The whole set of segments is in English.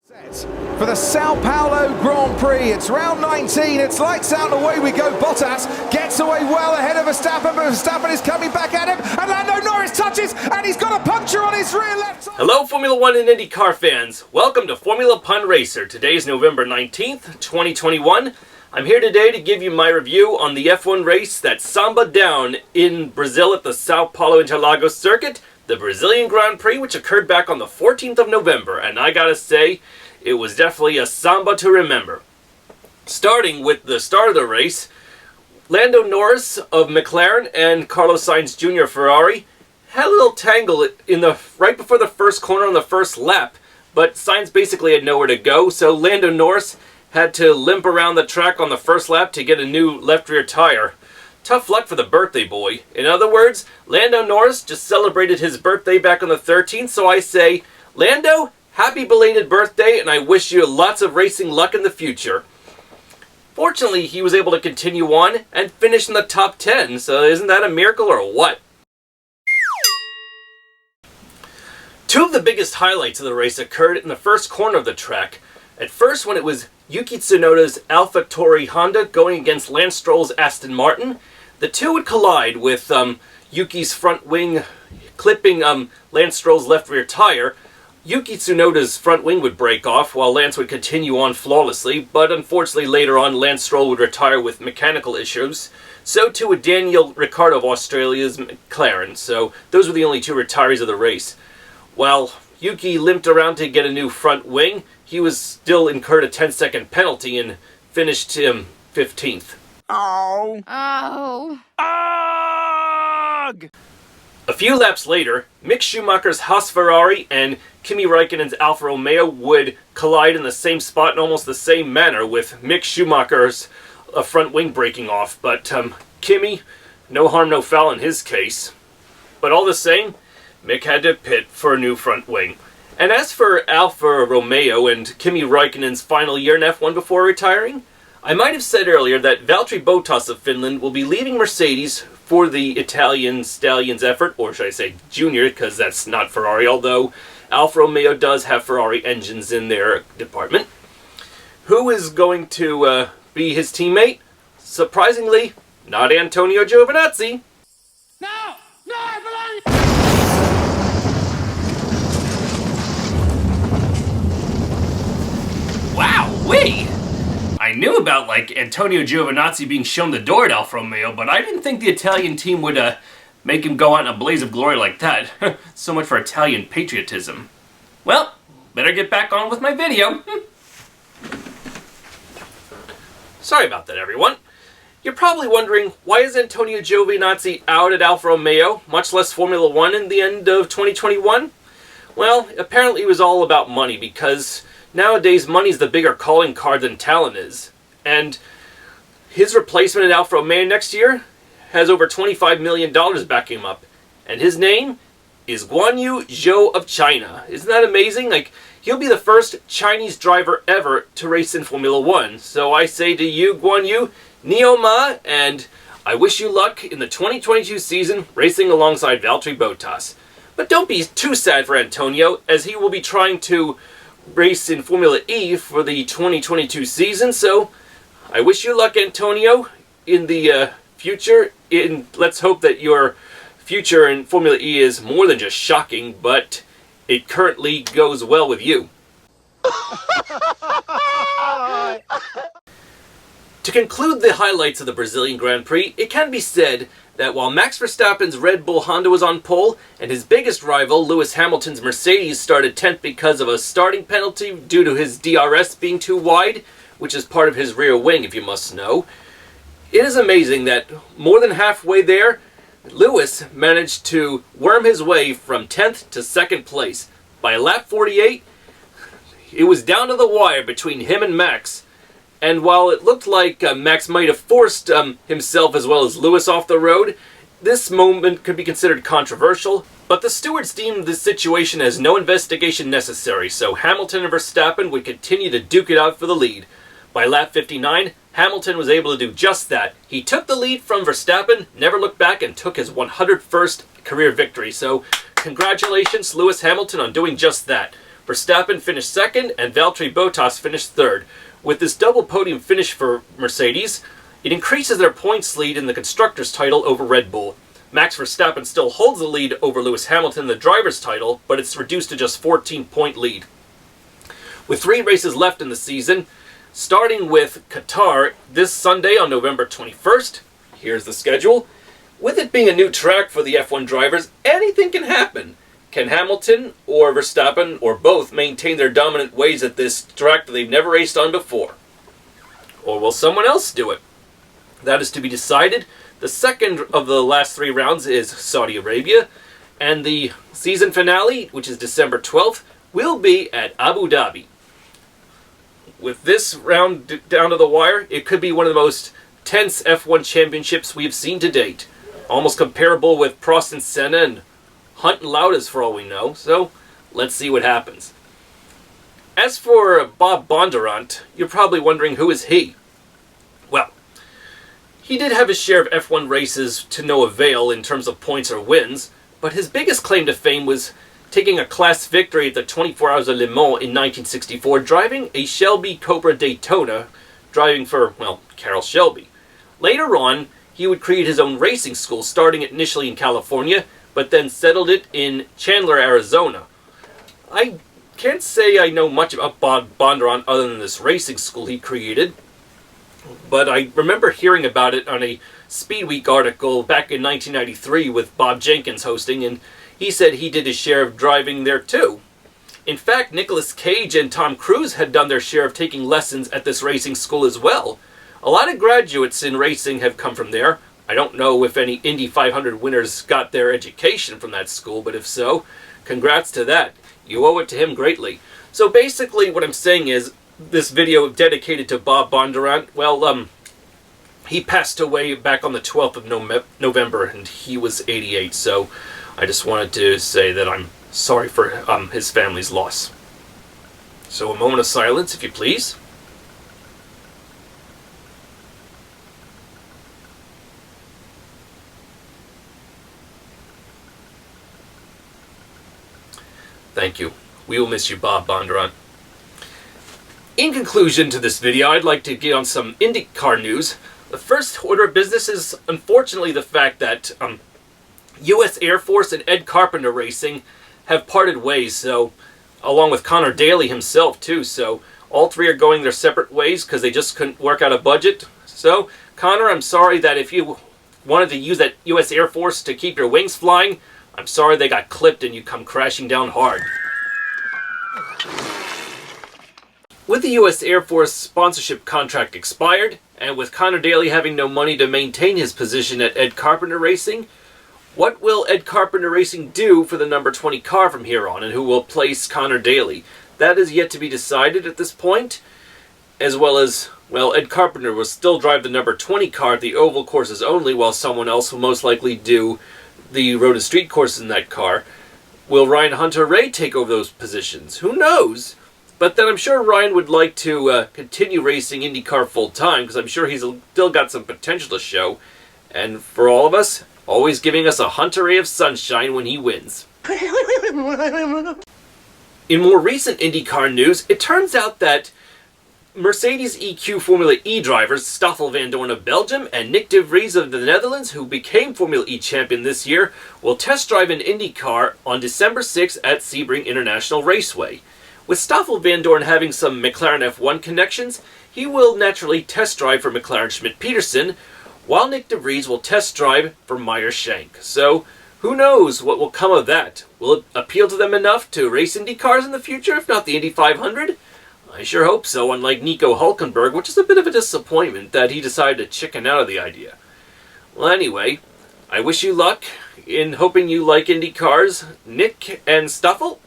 For the Sao Paulo Grand Prix, it's round 19, it's lights out and away we go. Bottas gets away well ahead of Verstappen, but Verstappen is coming back at him, and Lando Norris touches, and he's got a puncture on his rear left side. Hello Formula 1 and IndyCar fans, welcome to Formula Pun Racer. Today is November 19th, 2021. I'm here today to give you my review on the F1 race that samba down in Brazil at the Sao Paulo Interlagos circuit, the Brazilian Grand Prix, which occurred back on the 14th of November, and I gotta say, it was definitely a samba to remember. Starting with the start of the race, Lando Norris of McLaren and Carlos Sainz Jr. of Ferrari had a little tangle right before the first corner on the first lap, but Sainz basically had nowhere to go, so Lando Norris had to limp around the track on the first lap to get a new left rear tire. Tough luck for the birthday boy. In other words, Lando Norris just celebrated his birthday back on the 13th, so I say, Lando, happy belated birthday, and I wish you lots of racing luck in the future. Fortunately, he was able to continue on and finish in the top 10, so isn't that a miracle or what? Two of the biggest highlights of the race occurred in the first corner of the track. At first, when it was Yuki Tsunoda's AlphaTauri Honda going against Lance Stroll's Aston Martin, the two would collide with Yuki's front wing clipping Lance Stroll's left rear tire. Yuki Tsunoda's front wing would break off while Lance would continue on flawlessly, but unfortunately later on Lance Stroll would retire with mechanical issues. So too would Daniel Ricciardo of Australia's McLaren, so those were the only two retirees of the race. While Yuki limped around to get a new front wing, he was still incurred a 10-second penalty and finished 15th. Oh. Oh. Ugh! A few laps later, Mick Schumacher's Haas Ferrari and Kimi Räikkönen's Alfa Romeo would collide in the same spot in almost the same manner, with Mick Schumacher's front wing breaking off, but Kimi, no harm, no foul in his case. But all the same, Mick had to pit for a new front wing. And as for Alfa Romeo and Kimi Räikkönen's final year in F1 before retiring, I might have said earlier that Valtteri Bottas of Finland will be leaving Mercedes for the Italian Stallions effort, or should I say Junior, because that's not Ferrari, although Alfa Romeo does have Ferrari engines in their department. Who is going to be his teammate? Surprisingly, not Antonio Giovinazzi. No! No, I believe... Wow-wee! I knew about, Antonio Giovinazzi being shown the door at Alfa Romeo, but I didn't think the Italian team would, make him go out in a blaze of glory like that. So much for Italian patriotism. Well, better get back on with my video. Sorry about that, everyone. You're probably wondering, why is Antonio Giovinazzi out at Alfa Romeo, much less Formula 1 in the end of 2021? Well, apparently it was all about money, because nowadays, money's the bigger calling card than talent is. And his replacement at Alfa Romeo next year has over $25 million backing him up. And his name is GuanyuZhou of China. Isn't that amazing? He'll be the first Chinese driver ever to race in Formula 1. So I say to you, Guanyu, Nio Ma, and I wish you luck in the 2022 season racing alongside Valtteri Bottas. But don't be too sad for Antonio, as he will be trying to race in Formula E for the 2022 season, so I wish you luck, Antonio, in the future. Let's hope that your future in Formula E is more than just shocking, but it currently goes well with you. To conclude the highlights of the Brazilian Grand Prix, it can be said that while Max Verstappen's Red Bull Honda was on pole, and his biggest rival, Lewis Hamilton's Mercedes, started 10th because of a starting penalty due to his DRS being too wide, which is part of his rear wing, if you must know, it is amazing that more than halfway there, Lewis managed to worm his way from 10th to 2nd place. By lap 48, it was down to the wire between him and Max. And while it looked like Max might have forced himself as well as Lewis off the road, this moment could be considered controversial, but the stewards deemed this situation as no investigation necessary, so Hamilton and Verstappen would continue to duke it out for the lead. By lap 59, Hamilton was able to do just that. He took the lead from Verstappen, never looked back, and took his 101st career victory. So congratulations, Lewis Hamilton, on doing just that. Verstappen finished second, and Valtteri Bottas finished third. With this double podium finish for Mercedes, it increases their points lead in the Constructors' title over Red Bull. Max Verstappen still holds the lead over Lewis Hamilton in the Drivers' title, but it's reduced to just 14-point lead. With 3 races left in the season, starting with Qatar this Sunday on November 21st, here's the schedule. With it being a new track for the F1 drivers, anything can happen. Can Hamilton or Verstappen or both maintain their dominant ways at this track that they've never raced on before? Or will someone else do it? That is to be decided. The second of the last 3 rounds is Saudi Arabia, and the season finale, which is December 12th, will be at Abu Dhabi. With this round down to the wire, it could be one of the most tense F1 championships we've seen to date. Almost comparable with Prost and Senna and Hunt and Lauda's for all we know, so let's see what happens. As for Bob Bondurant, you're probably wondering who is he? Well, he did have his share of F1 races to no avail in terms of points or wins, but his biggest claim to fame was taking a class victory at the 24 Hours of Le Mans in 1964, driving a Shelby Cobra Daytona, driving for, well, Carroll Shelby. Later on, he would create his own racing school, starting it initially in California, but then settled it in Chandler, Arizona. I can't say I know much about Bob Bondurant other than this racing school he created, but I remember hearing about it on a Speed Week article back in 1993 with Bob Jenkins hosting, and he said he did his share of driving there too. In fact, Nicolas Cage and Tom Cruise had done their share of taking lessons at this racing school as well. A lot of graduates in racing have come from there. I don't know if any Indy 500 winners got their education from that school, but if so, congrats to that. You owe it to him greatly. So basically what I'm saying is, this video dedicated to Bob Bondurant, well, he passed away back on the 12th of November, and he was 88, so I just wanted to say that I'm sorry for his family's loss. So a moment of silence, if you please. Thank you. We will miss you, Bob Bondurant. In conclusion to this video, I'd like to get on some Indycar news. The first order of business is, unfortunately, the fact that U.S. Air Force and Ed Carpenter Racing have parted ways, so along with Connor Daly himself, too. So all 3 are going their separate ways because they just couldn't work out a budget. So, Connor, I'm sorry that if you wanted to use that U.S. Air Force to keep your wings flying, I'm sorry they got clipped and you come crashing down hard. With the U.S. Air Force sponsorship contract expired, and with Connor Daly having no money to maintain his position at Ed Carpenter Racing, what will Ed Carpenter Racing do for the number 20 car from here on, and who will place Connor Daly? That is yet to be decided at this point, as well as, well, Ed Carpenter will still drive the number 20 car at the oval courses only, while someone else will most likely do the road and street courses in that car. Will Ryan Hunter-Reay take over those positions? Who knows? But then I'm sure Ryan would like to continue racing IndyCar full-time, because I'm sure he's still got some potential to show. And for all of us, always giving us a Hunter-Reay of sunshine when he wins. In more recent IndyCar news, it turns out that Mercedes EQ Formula E drivers Stoffel, Vandoorne of Belgium and Nyck de Vries of the Netherlands, who became Formula E champion this year, will test drive an IndyCar on December 6th at Sebring International Raceway. With Stoffel Vandoorne having some McLaren F1 connections, he will naturally test drive for McLaren Schmidt-Peterson, while Nyck de Vries will test drive for Meyer Shank. So, who knows what will come of that? Will it appeal to them enough to race Indy cars in the future, if not the Indy 500? I sure hope so, unlike Nico Hülkenberg, which is a bit of a disappointment that he decided to chicken out of the idea. Well, anyway, I wish you luck in hoping you like Indy cars, Nyck and Stoffel.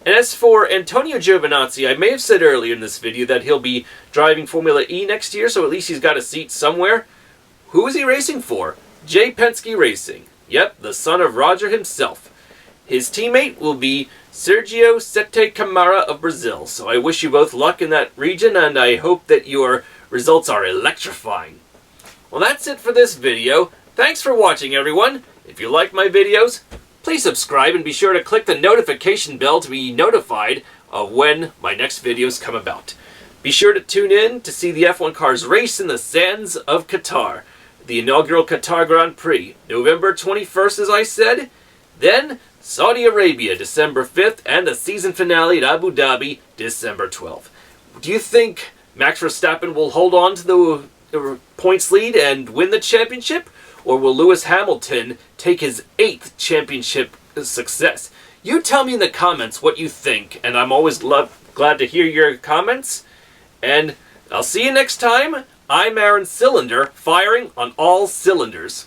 And as for Antonio Giovinazzi, I may have said earlier in this video that he'll be driving Formula E next year, so at least he's got a seat somewhere. Who is he racing for? Jay Penske Racing. Yep, the son of Roger himself. His teammate will be Sergio Sete Camara of Brazil, so I wish you both luck in that region, and I hope that your results are electrifying. Well, that's it for this video. Thanks for watching, everyone. If you like my videos, please subscribe and be sure to click the notification bell to be notified of when my next videos come about. Be sure to tune in to see the F1 cars race in the sands of Qatar. The inaugural Qatar Grand Prix, November 21st as I said. Then Saudi Arabia, December 5th, and the season finale at Abu Dhabi, December 12th. Do you think Max Verstappen will hold on to the points lead and win the championship? Or will Lewis Hamilton take his 8th championship success? You tell me in the comments what you think, and I'm always glad to hear your comments. And I'll see you next time. I'm Aaron Cylinder, firing on all cylinders.